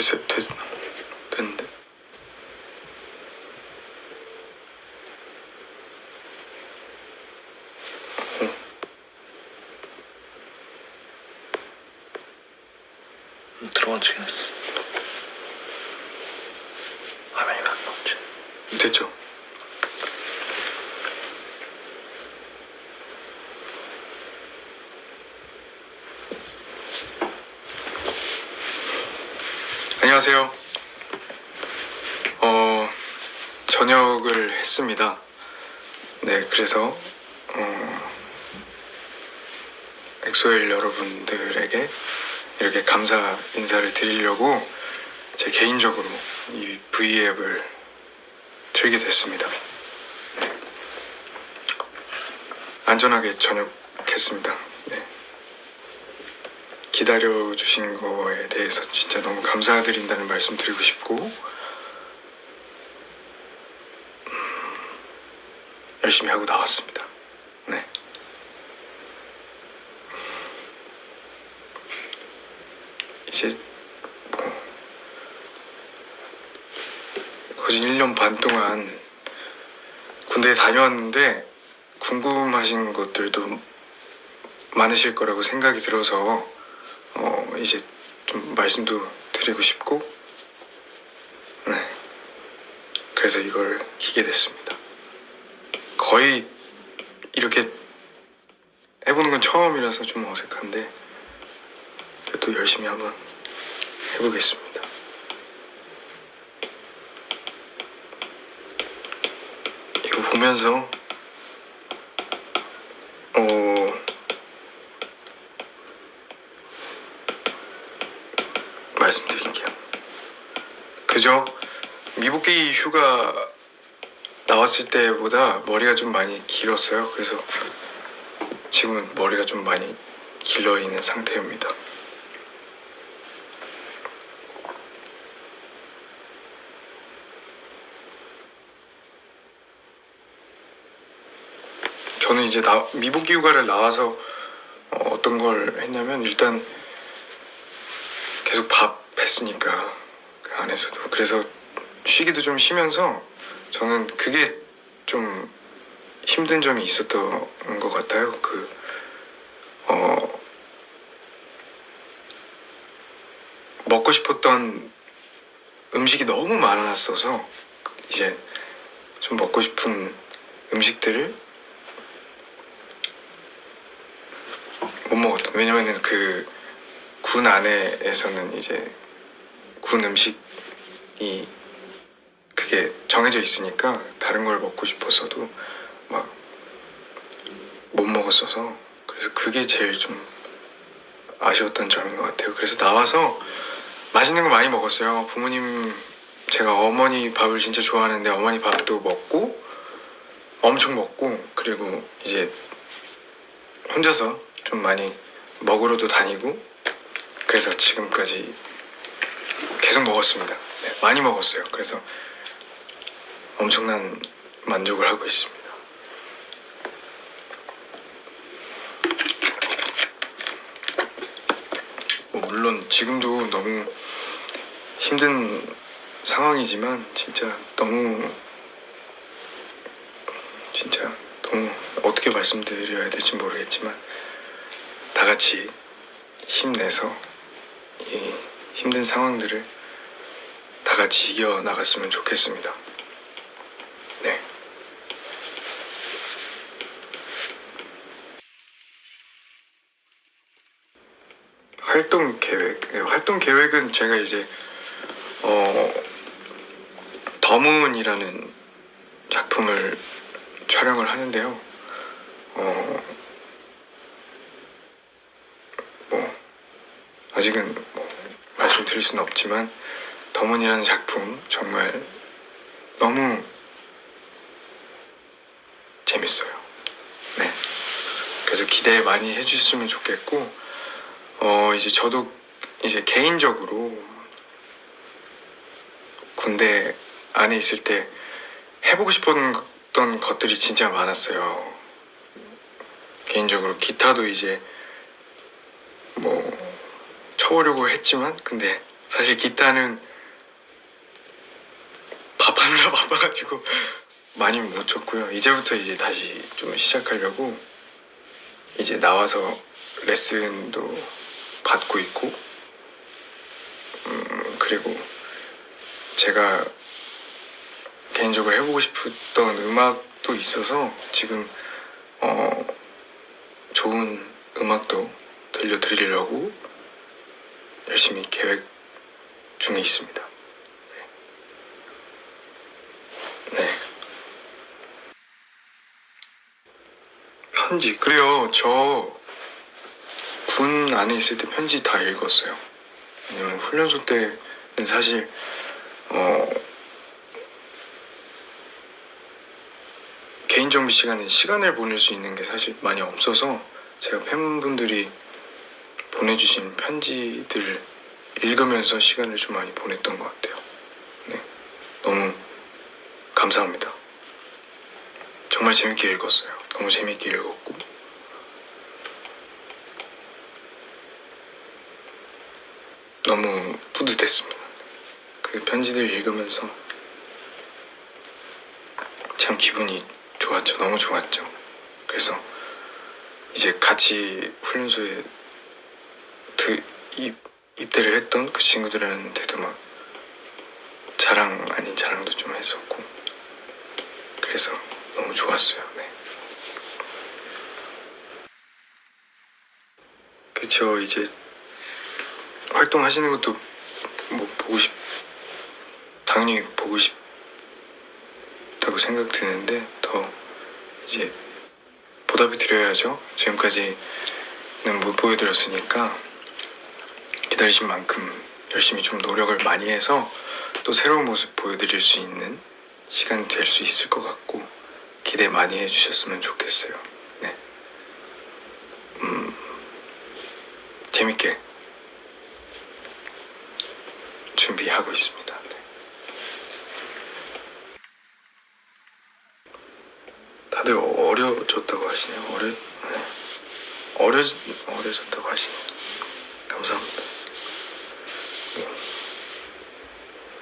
됐는데. 들어간 지긴 했어. 화면이 안 나오지. 됐죠? 안녕하세요. 저녁을 했습니다. 네, 그래서 엑소엘 여러분들에게 이렇게 감사 인사를 드리려고 제 개인적으로 이 V앱을 틀게 됐습니다. 네. 안전하게 저녁했습니다. 네. 기다려주신 거에 대해서 진짜 너무 감사드린다는 말씀 드리고 싶고, 열심히 하고 나왔습니다. 네. 이제 거진 1년 반 동안 군대에 다녀왔는데 궁금하신 것들도 많으실 거라고 생각이 들어서 이제 좀 말씀도 드리고 싶고, 네. 그래서 이걸 키게 됐습니다. 거의 이렇게 해보는 건 처음이라서 좀 어색한데 그래도 열심히 한번 해보겠습니다. 이거 보면서 말씀드릴게요. 그저 미복귀 휴가 나왔을 때보다 머리가 좀 많이 길었어요. 그래서 지금은 머리가 좀 많이 길러 있는 상태입니다. 저는 이제 미복귀 휴가를 나와서 어떤 걸 했냐면, 일단 계속 밥 했으니까 그 안에서도, 그래서 쉬기도 좀 쉬면서 저는 그게 좀 힘든 점이 있었던 것 같아요. 먹고 싶었던 음식이 너무 많았어서 이제 좀 먹고 싶은 음식들을 못 먹었던. 왜냐면은 그 군 안에서는 이제 군 음식이 그게 정해져 있으니까 다른 걸 먹고 싶었어도 막 못 먹었어서, 그래서 그게 제일 좀 아쉬웠던 점인 것 같아요. 그래서 나와서 맛있는 거 많이 먹었어요. 제가 어머니 밥을 진짜 좋아하는데 어머니 밥도 먹고 엄청 먹고, 그리고 이제 혼자서 좀 많이 먹으러도 다니고, 그래서 지금까지 계속 먹었습니다. 네, 많이 먹었어요. 그래서 엄청난 만족을 하고 있습니다. 물론 지금도 너무 힘든 상황이지만 진짜 너무 어떻게 말씀드려야 될지 모르겠지만 다 같이 힘내서 이 힘든 상황들을 다 같이 이겨나갔으면 좋겠습니다. 네. 활동 계획은 제가 이제 더문이라는 작품을 촬영을 하는데요. 아직은 말씀드릴 수는 없지만 더문이라는 작품 정말 너무 재밌어요. 네. 그래서 기대 많이 해주셨으면 좋겠고, 이제 저도 이제 개인적으로 군대 안에 있을 때 해보고 싶었던 것들이 진짜 많았어요. 개인적으로 기타도 이제 쳐보려고 했지만 근데 사실 기타는 밥하느라 바빠가지고 많이 못 쳤고요. 이제부터 이제 다시 좀 시작하려고 이제 나와서 레슨도 받고 있고, 그리고 제가 개인적으로 해보고 싶었던 음악도 있어서 지금 좋은 음악도 들려드리려고 열심히 계획 중에 있습니다. 네. 편지, 그래요. 저 군 안에 있을 때 편지 다 읽었어요. 왜냐면 훈련소 때는 사실 개인 정비 시간에 시간을 보낼 수 있는 게 사실 많이 없어서 제가 팬분들이 보내주신 편지들 읽으면서 시간을 좀 많이 보냈던 것 같아요. 네, 너무 감사합니다. 정말 재밌게 읽었어요. 너무 재밌게 읽었고, 너무 뿌듯했습니다. 그 편지들 읽으면서 참 기분이 좋았죠. 너무 좋았죠. 그래서 이제 같이 훈련소에 입대를 했던 그 친구들한테도 막 자랑 아닌 자랑도 좀 했었고, 그래서 너무 좋았어요. 네. 그쵸. 이제 활동하시는 것도 뭐 당연히 보고 싶다고 생각 드는데 더 이제 보답을 드려야죠. 지금까지는 못 보여드렸으니까 기다리신 만큼 열심히 좀 노력을 많이 해서 또 새로운 모습 보여드릴 수 있는 시간이 될 수 있을 것 같고, 기대 많이 해주셨으면 좋겠어요. 네. 재밌게 준비하고 있습니다. 네. 다들 어려졌다고 하시네요. 네. 어려졌다고 하시네요. 감사합니다.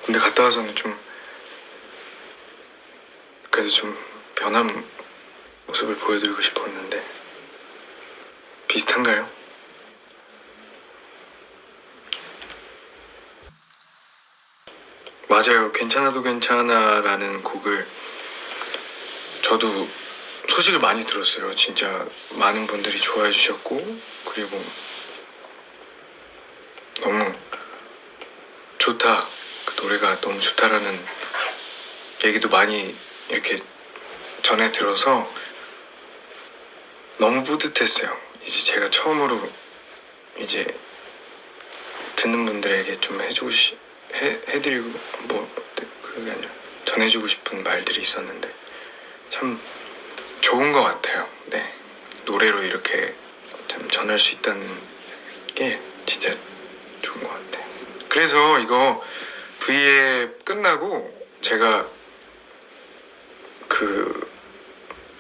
근데 갔다 와서는 좀 그래도 좀 변한 모습을 보여드리고 싶었는데 비슷한가요? 맞아요. 괜찮아도 괜찮아라는 곡을 저도 소식을 많이 들었어요. 진짜 많은 분들이 좋아해 주셨고, 그리고 너무 좋다, 그 노래가 너무 좋다라는 얘기도 많이 이렇게 전해 들어서 너무 뿌듯했어요. 이제 제가 처음으로 이제 듣는 분들에게 좀 해드리고 그게 아니라 전해주고 싶은 말들이 있었는데 참 좋은 것 같아요. 네, 노래로 이렇게 참 전할 수 있다는 게 진짜 좋은 것 같아요. 그래서 이거 V앱 끝나고 제가 그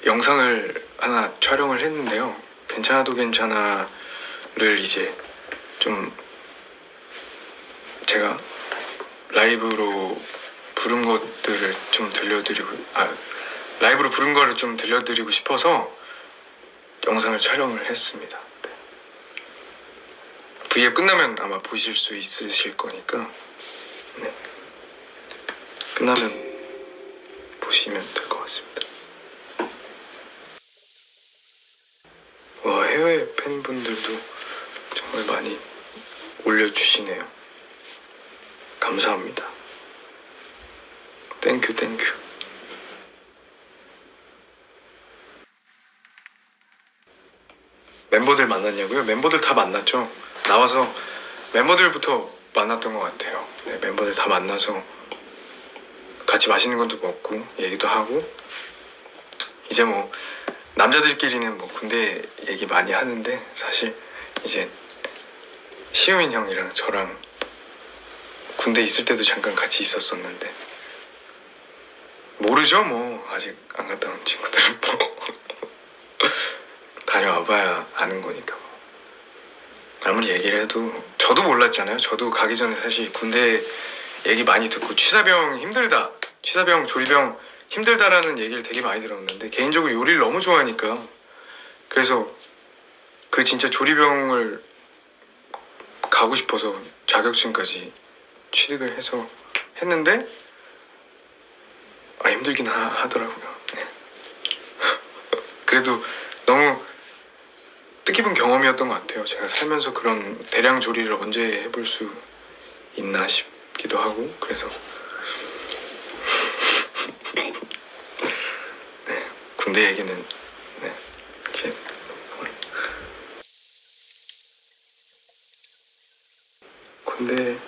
영상을 하나 촬영을 했는데요. 괜찮아도 괜찮아를 이제 좀 제가 라이브로 부른 것들을 좀 라이브로 부른 거를 좀 들려드리고 싶어서 영상을 촬영을 했습니다. 네. V앱 끝나면 아마 보실 수 있으실 거니까, 네. 끝나면 보시면 될 것 같습니다. 와, 해외 팬분들도 정말 많이 올려주시네요. 감사합니다. 땡큐. 멤버들 만났냐고요? 멤버들 다 만났죠. 나와서 멤버들부터 만났던 것 같아요. 네, 멤버들 다 만나서 같이 맛있는 것도 먹고 얘기도 하고, 이제 뭐 남자들끼리는 뭐 군대 얘기 많이 하는데 사실 이제 시우민 형이랑 저랑 군대 있을 때도 잠깐 같이 있었었는데 모르죠. 뭐 아직 안 갔다 온 친구들은 뭐 다녀와봐야 아는 거니까 뭐. 아무리 얘기를 해도 저도 몰랐잖아요. 저도 가기 전에 사실 군대 얘기 많이 듣고 취사병 힘들다, 취사병 조리병 힘들다라는 얘기를 되게 많이 들었는데 개인적으로 요리를 너무 좋아하니까 그래서 그 진짜 조리병을 가고 싶어서 자격증까지 취득을 해서 했는데 힘들긴 하더라고요. 네. 그래도 너무 뜻깊은 경험이었던 것 같아요. 제가 살면서 그런 대량 조리를 언제 해볼 수 있나 싶기도 하고 그래서 네, 군대 얘기는 네, 이제 군대에서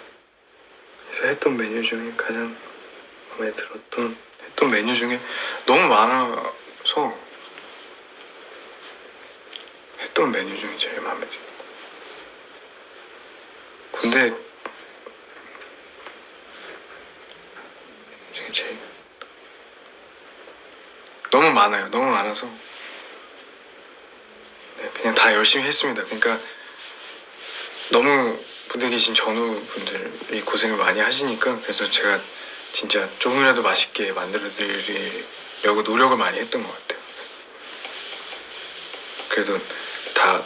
했던 메뉴 중에 가장 마음에 들었던 했던 메뉴 중에 너무 많아서 했던 메뉴 중에 제일 마음에 들어요. 군대 메뉴 중에 제일 너무 많아요. 너무 많아서 네, 그냥 다 열심히 했습니다. 그러니까 너무 부대에 계신 전우분들이 고생을 많이 하시니까 그래서 제가 진짜 조금이라도 맛있게 만들어 드리려고 노력을 많이 했던 것 같아요. 그래도 다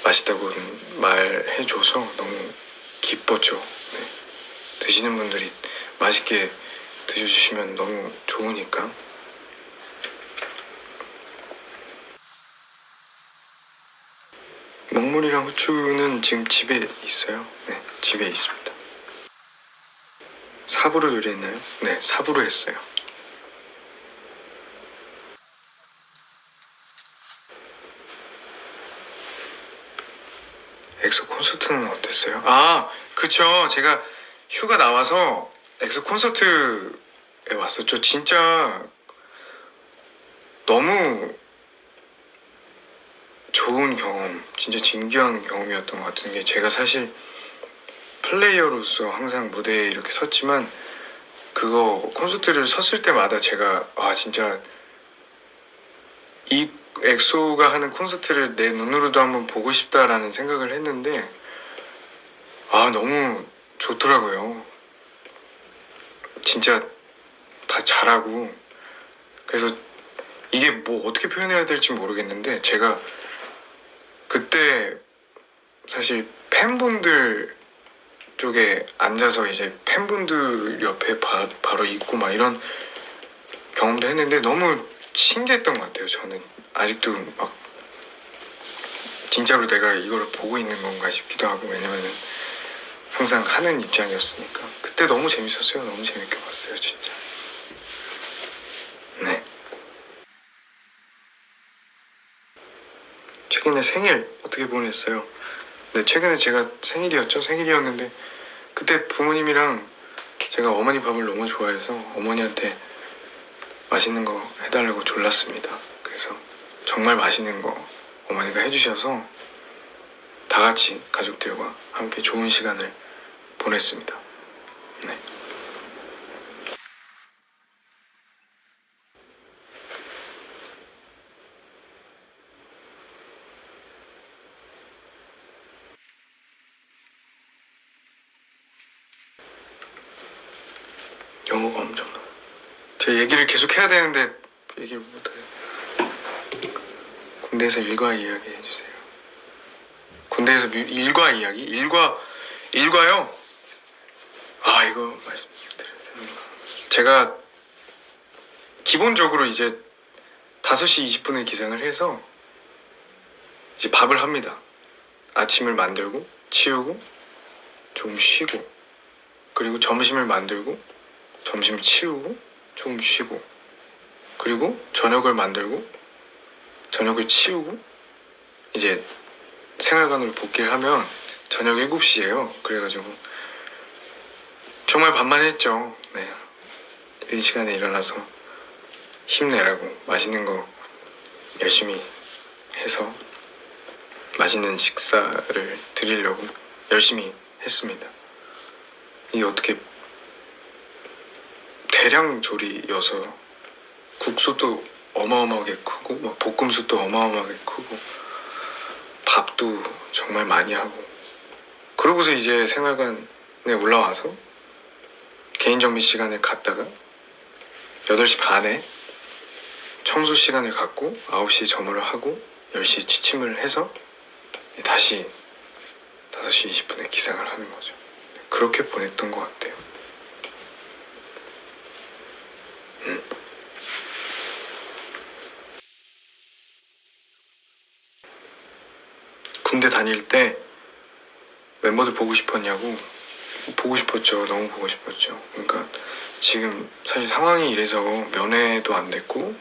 맛있다고 말해줘서 너무 기뻤죠. 네. 드시는 분들이 맛있게 드셔주시면 너무 좋으니까. 먹물이랑 후추는 지금 집에 있어요. 네, 집에 있습니다. 삽으로 요리했나요? 네, 삽으로 했어요. 엑소 콘서트는 어땠어요? 그쵸. 제가 휴가 나와서 엑소 콘서트에 왔었죠. 진짜 너무 좋은 경험, 진짜 진귀한 경험이었던 것 같은 게 제가 사실 플레이어로서 항상 무대에 이렇게 섰지만 그거 콘서트를 섰을 때마다 제가 진짜 이 엑소가 하는 콘서트를 내 눈으로도 한번 보고 싶다라는 생각을 했는데 너무 좋더라고요. 진짜 다 잘하고 그래서 이게 뭐 어떻게 표현해야 될지 모르겠는데 제가 그때 사실 팬분들 쪽에 앉아서 이제 팬분들 옆에 바로 있고 막 이런 경험도 했는데 너무 신기했던 것 같아요. 저는 아직도 막 진짜로 내가 이걸 보고 있는 건가 싶기도 하고 왜냐면은 항상 하는 입장이었으니까 그때 너무 재밌었어요. 너무 재밌게 봤어요 진짜. 네. 최근에 생일 어떻게 보냈어요? 네, 최근에 제가 생일이었는데 그때 부모님이랑 제가 어머니 밥을 너무 좋아해서 어머니한테 맛있는 거 해달라고 졸랐습니다. 그래서 정말 맛있는 거 어머니가 해주셔서 다 같이 가족들과 함께 좋은 시간을 보냈습니다. 네. 영어가 엄청나. 제 얘기를 계속 해야 되는데 얘기를 못해요. 군대에서 일과 이야기 해주세요. 군대에서 일과 이야기? 일과요? 이거 말씀드려야 되는구나. 제가 기본적으로 이제 5시 20분에 기상을 해서 이제 밥을 합니다. 아침을 만들고 치우고 좀 쉬고 그리고 점심을 만들고 점심 치우고 좀 쉬고 그리고 저녁을 만들고 저녁을 치우고 이제 생활관으로 복귀를 하면 저녁 7시예요. 그래가지고 정말 밤만 했죠. 네. 이른 시간에 일어나서 힘내라고 맛있는 거 열심히 해서 맛있는 식사를 드리려고 열심히 했습니다. 이게 어떻게 대량 조리여서 국수도 어마어마하게 크고 막 볶음수도 어마어마하게 크고 밥도 정말 많이 하고, 그러고서 이제 생활관에 올라와서 개인 정비 시간을 갖다가 8시 반에 청소 시간을 갖고 9시에 점호를 하고 10시에 취침을 해서 다시 5시 20분에 기상을 하는 거죠. 그렇게 보냈던 것 같아요. 군대 다닐 때 멤버들 보고 싶었냐고? 보고 싶었죠. 너무 보고 싶었죠. 그러니까 지금 사실 상황이 이래서 면회도 안 됐고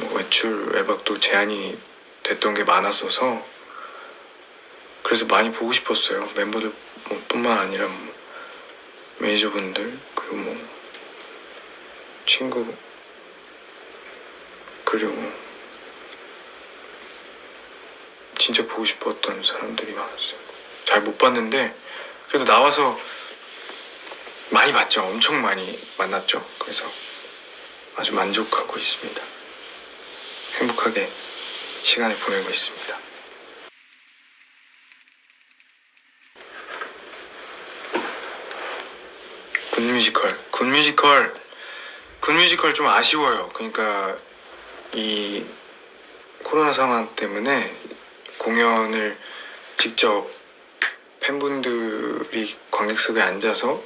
뭐 외출 외박도 제한이 됐던 게 많았어서 그래서 많이 보고 싶었어요. 멤버들 뿐만 아니라 뭐 매니저분들 그리고 뭐 친구 그리고 진짜 보고 싶었던 사람들이 많았어요. 잘 못 봤는데 그래도 나와서 많이 봤죠. 엄청 많이 만났죠. 그래서 아주 만족하고 있습니다. 행복하게 시간을 보내고 있습니다. 군 뮤지컬 좀 아쉬워요. 그러니까 이 코로나 상황 때문에 공연을 직접 팬분들이 관객석에 앉아서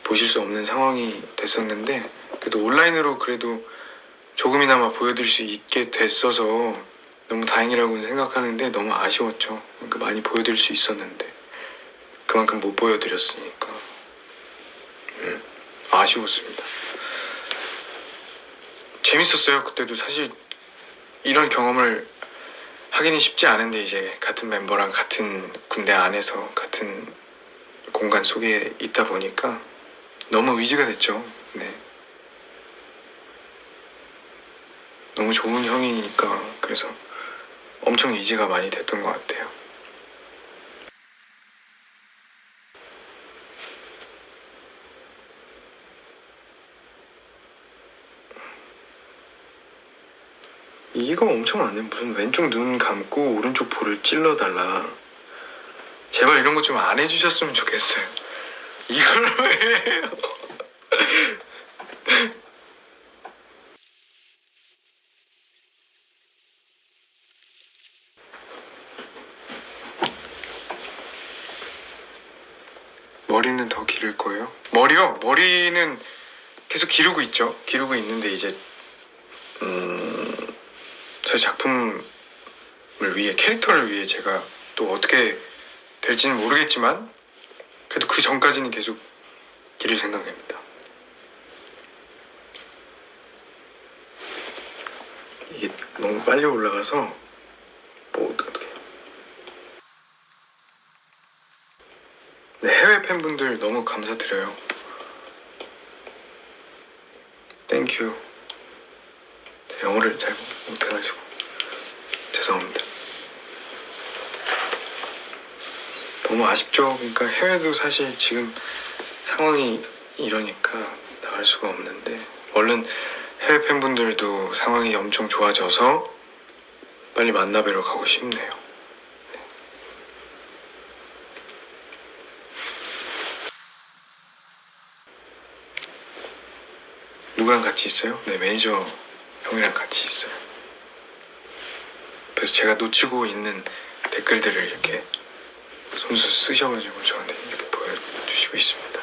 보실 수 없는 상황이 됐었는데 그래도 온라인으로 그래도 조금이나마 보여드릴 수 있게 됐어서 너무 다행이라고 생각하는데 너무 아쉬웠죠. 그러니까 많이 보여드릴 수 있었는데 그만큼 못 보여드렸으니까 아쉬웠습니다. 재밌었어요. 그때도 사실 이런 경험을 하기는 쉽지 않은데 이제 같은 멤버랑 같은 군대 안에서 같은 공간 속에 있다 보니까 너무 의지가 됐죠. 네. 너무 좋은 형이니까 그래서 엄청 의지가 많이 됐던 것 같아요. 이거 엄청 안 해. 무슨 왼쪽 눈 감고 오른쪽 볼을 찔러달라. 제발 이런 거 좀 안 해주셨으면 좋겠어요. 이걸 왜 해요? 머리는 더 기를 거예요? 머리요? 머리는 계속 기르고 있죠. 기르고 있는데 이제 제 작품을 위해 캐릭터를 위해 제가 또 어떻게 될지는 모르겠지만 그래도 그 전까지는 계속 기를 생각입니다. 이게 너무 빨리 올라가서 뭐 어떻게 네, 해외 팬분들 너무 감사드려요. 땡큐. 영어를 잘 못해가지고 죄송합니다. 너무 아쉽죠. 그러니까 해외도 사실 지금 상황이 이러니까 나갈 수가 없는데 얼른 해외 팬분들도 상황이 엄청 좋아져서 빨리 만나뵈러 가고 싶네요. 누구랑 같이 있어요? 네, 매니저 형이랑 같이 있어요. 그래서 제가 놓치고 있는 댓글들을 이렇게 손수 쓰셔가지고 저한테 이렇게 보여주시고 있습니다.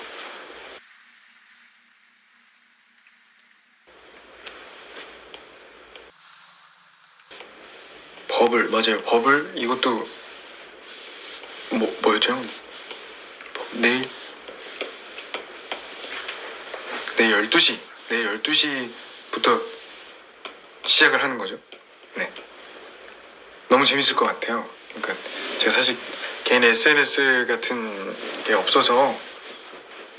버블, 맞아요. 버블 이것도 뭐였죠? 내일 12시 내일 12시부터 시작을 하는 거죠. 네. 너무 재밌을 것 같아요. 그러니까 제가 사실 개인 SNS 같은 게 없어서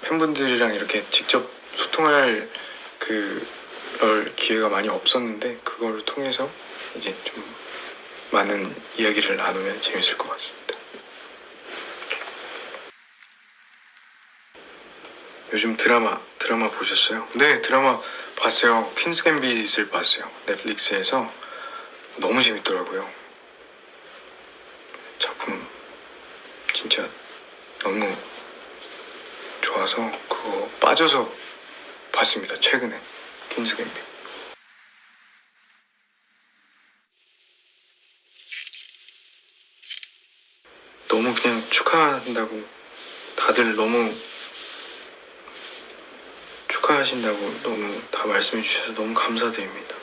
팬분들이랑 이렇게 직접 소통할 그럴 기회가 많이 없었는데 그걸 통해서 이제 좀 많은 이야기를 나누면 재밌을 것 같습니다. 요즘 드라마 보셨어요? 네, 드라마 봤어요. 퀸스 갬빗을 봤어요. 넷플릭스에서 너무 재밌더라고요. 너무 좋아서 그거 빠져서 봤습니다. 최근에 퀸즈 갬빗. 너무 그냥 축하한다고 다들 너무 축하하신다고 너무 다 말씀해 주셔서 너무 감사드립니다.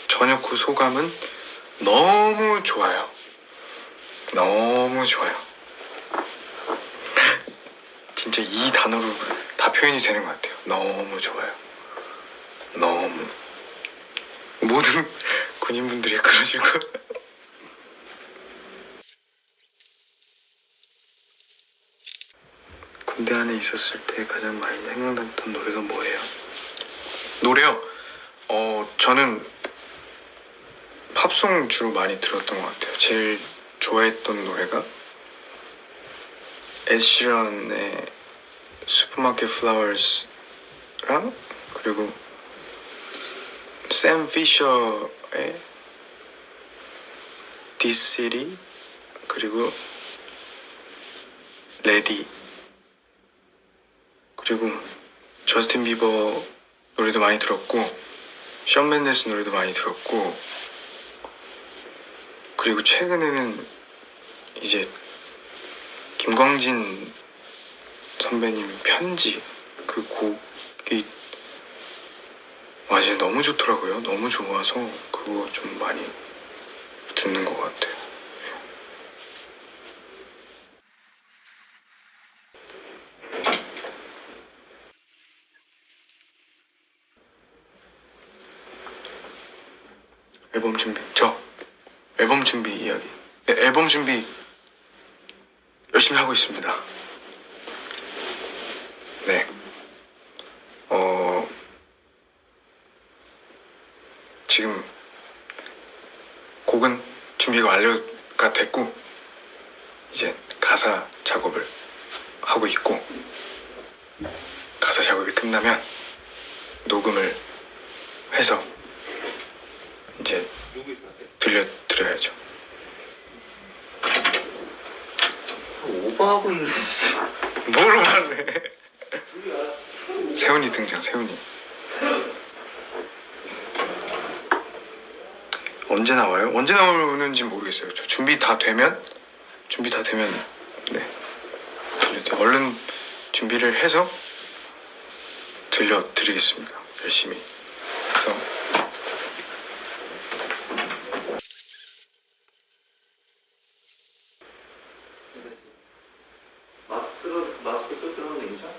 저녁 후 소감은 너무 좋아요. 너무 좋아요. 진짜 이 단어로 다 표현이 되는 것 같아요. 너무 좋아요. 너무. 모든 군인분들이 그러실 거예요. 군대 안에 있었을 때 가장 많이 생각났던 노래가 뭐예요? 노래요? 저는 팝송 주로 많이 들었던 것 같아요. 제일 좋아했던 노래가 에드 시런의 슈퍼마켓 플라워스랑 그리고 샘 피셔의 This City 그리고 레디 그리고 저스틴 비버 노래도 많이 들었고 션 맨데스 노래도 많이 들었고 그리고 최근에는 이제 김광진 선배님 편지 그 곡이 진짜 너무 좋더라고요. 너무 좋아서 그거 좀 많이 듣는 것 같아요. 앨범 준비 앨범 준비 이야기. 네, 앨범 준비 열심히 하고 있습니다. 네. 지금 곡은 준비가 완료가 됐고 이제 가사 작업을 하고 있고 가사 작업이 끝나면 녹음을 해서 이제 들려드려야죠. 오버하고 있는데 진짜. 뭐로 말해? 세훈이 등장. 세훈이 언제 나와요? 언제 나오는지 모르겠어요. 저 준비 다 되면 네 들려드려. 얼른 준비를 해서 들려드리겠습니다. 열심히 해서. 마스크 쓰고 들어오는 거 인정?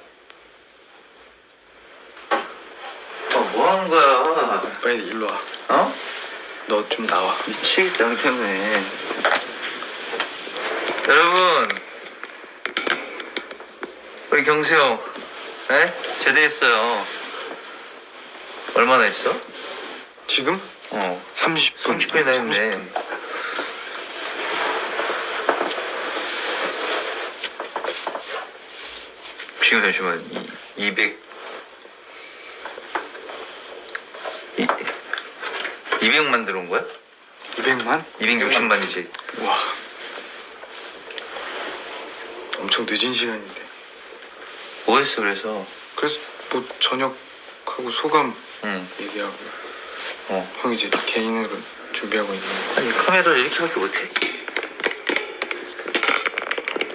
뭐 하는 거야? 빨리 일로 와. 어? 너 좀 나와. 미치겠다, 형 때문에. 여러분, 우리 경수 형, 에? 제대했어요. 얼마나 했어? 지금? 30분. 30분이나 했네. 30분. 지금 잠시만 200만 들어온 거야? 200만? 260만이지. 와. 엄청 늦은 시간인데. 뭐 했어 그래서? 그래서 뭐 저녁하고 소감 응. 얘기하고 어. 형 이제 개인으로 준비하고 있는 거. 아니 카메라를 이렇게밖에 못해?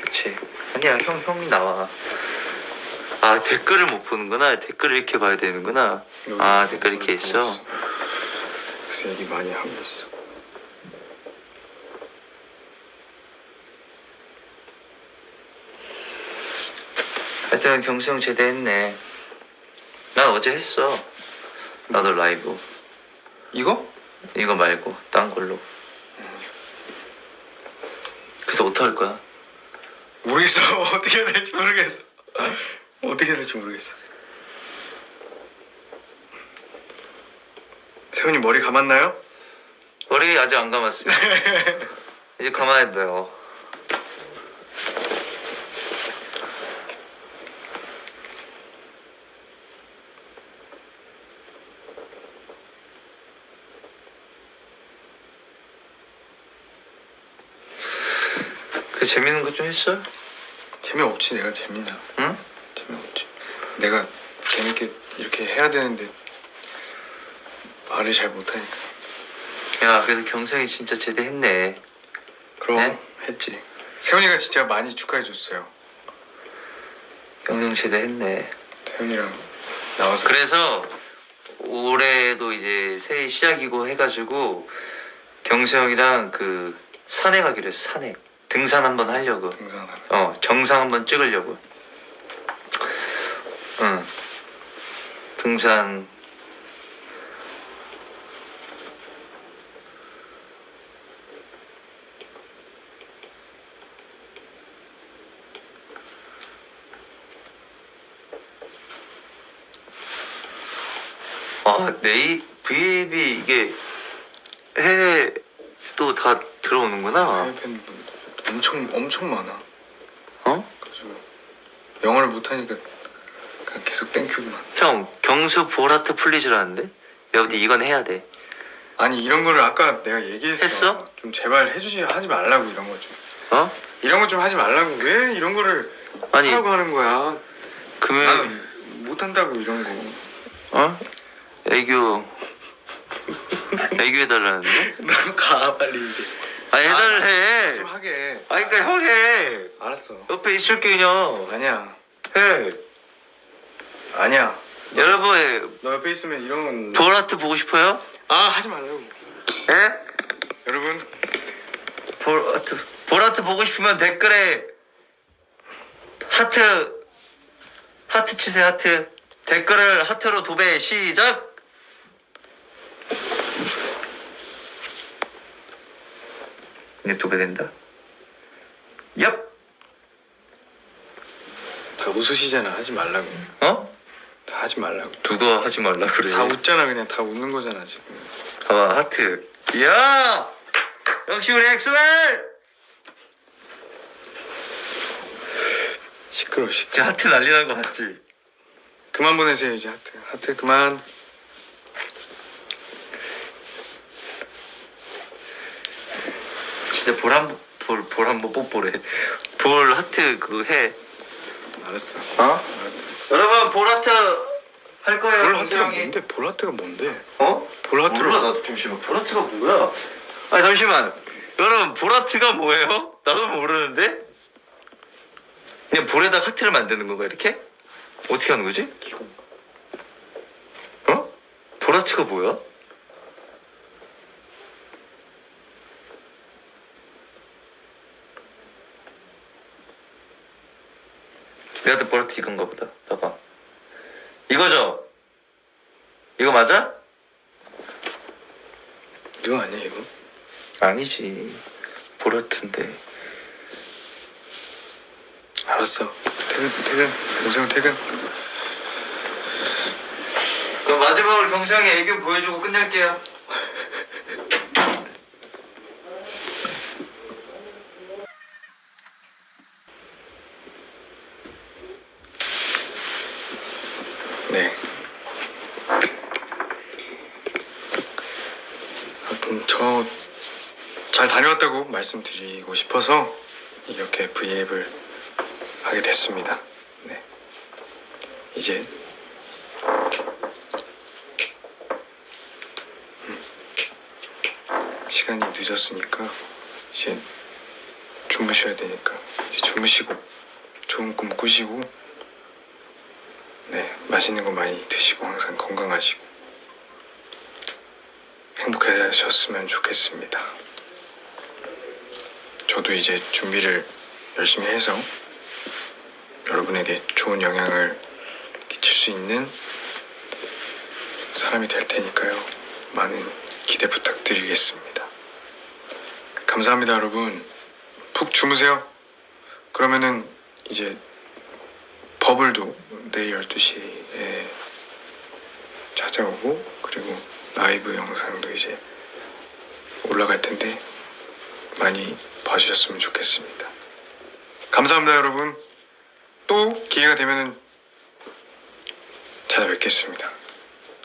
그치. 아니야 형이 나와. 아 댓글을 못 보는구나. 댓글을 이렇게 봐야 되는구나. 아 댓글 이렇게 있어? 그래서 얘기 많이 하고 있어. 하여튼 경수 형 제대했네. 난 어제 했어. 나도 라이브. 이거? 이거 말고 딴 걸로. 그래서 어떡할 거야? 모르겠어. 어떻게 해야 될지 모르겠어. 어떻게 해야 될지 모르겠어. 세훈이 머리 감았나요? 머리 아직 안 감았어요. 이제 감아야 돼요. 그 재밌는 거 좀 했어? 재미없지. 내가 재밌냐? 응? 재미없지. 내가 재밌게 이렇게 해야 되는데 말을 잘 못하니까. 야, 그래도 경성이 진짜 제대했네. 그럼 네? 했지. 세훈이가 진짜 많이 축하해줬어요. 경성 제대했네. 세훈이랑 나와서. 그래서 올해도 이제 새해 시작이고 해가지고 경수 형이랑 그 산에 가기로 했어. 산에 등산 한번 하려고. 등산하러. 정상 한번 찍으려고. 응. 등산. VAB 이게 해외 또 다 들어오는구나. 해외 팬분 엄청 많아. 어? 그래서 영어를 못하니까 그냥 계속 땡큐구만. 형, 경수 보라트 플리즈라는데? 내가 볼 때 이건 해야 돼. 아니 이런 거를 아까 내가 얘기했어. 하지 말라고 이런 거 좀. 어? 이런 거 좀 하지 말라고. 왜 이런 거를 아니, 하라고 하는 거야? 금요일, 난 못한다고 이런 거. 어? 애교 해달라는데? 너 가 빨리 이제. 해달래. 좀 하게. 그러니까 형 해. 알았어. 옆에 있을게 그냥. 아니야. 해. 아니야. 여러분, 너 옆에 있으면 이런. 보라트 보고 싶어요? 하지 말라고. 예? 여러분. 보라트 보고 싶으면 댓글에 하트 치세요. 하트. 댓글을 하트로 도배 시작. 이제 도배된다. 얍. 다 웃으시잖아. 하지 말라고. 어? 다 하지 말라고. 누가 하지 말라 그래. 다 웃잖아. 그냥 다 웃는 거잖아 지금. 봐봐 하트. 야. 역시 우리 엑스맨. 시끄러. 진짜 하트 난리 난 거 봤지? 그만 보내세요 이제 하트. 하트 그만. 진짜 볼 한번 뽀뽀래. 볼 하트 그거 해. 알았어. 알았어. 여러분 볼 하트 할 거예요. 볼 하트가 형이. 뭔데? 볼 하트가 뭔데? 어? 볼 하트로. 몰라 나도 잠시만. 볼 하트가 뭐야? 아니 잠시만. 여러분 볼 하트가 뭐예요? 나도 모르는데. 그냥 볼에다 하트를 만드는 건가 이렇게? 어떻게 하는 거지? 어? 볼 하트가 뭐야? 내가 볼 하트 이건가 보다. 봐봐. 이거죠? 이거 맞아? 이거 아니야 이거? 아니지. 볼 하트인데. 알았어. 퇴근. 오세훈 퇴근. 그럼 마지막으로 경수 형이 애교 보여주고 끝낼게요. 네. 하여튼 저 잘 다녀왔다고 말씀드리고 싶어서 이렇게 V앱을 하게 됐습니다. 네. 이제 시간이 늦었으니까 이제 주무셔야 되니까 이제 주무시고 좋은 꿈 꾸시고 네 맛있는 거 많이 드시고 항상 건강하시고 행복하셨으면 좋겠습니다. 저도 이제 준비를 열심히 해서 여러분에게 좋은 영향을 끼칠 수 있는 사람이 될 테니까요. 많은 기대 부탁드리겠습니다. 감사합니다, 여러분. 푹 주무세요. 그러면은 이제 버블도 내일 12시에 찾아오고 그리고 라이브 영상도 이제 올라갈 텐데 많이 봐주셨으면 좋겠습니다. 감사합니다, 여러분. 또 기회가 되면은 찾아뵙겠습니다.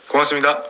고맙습니다.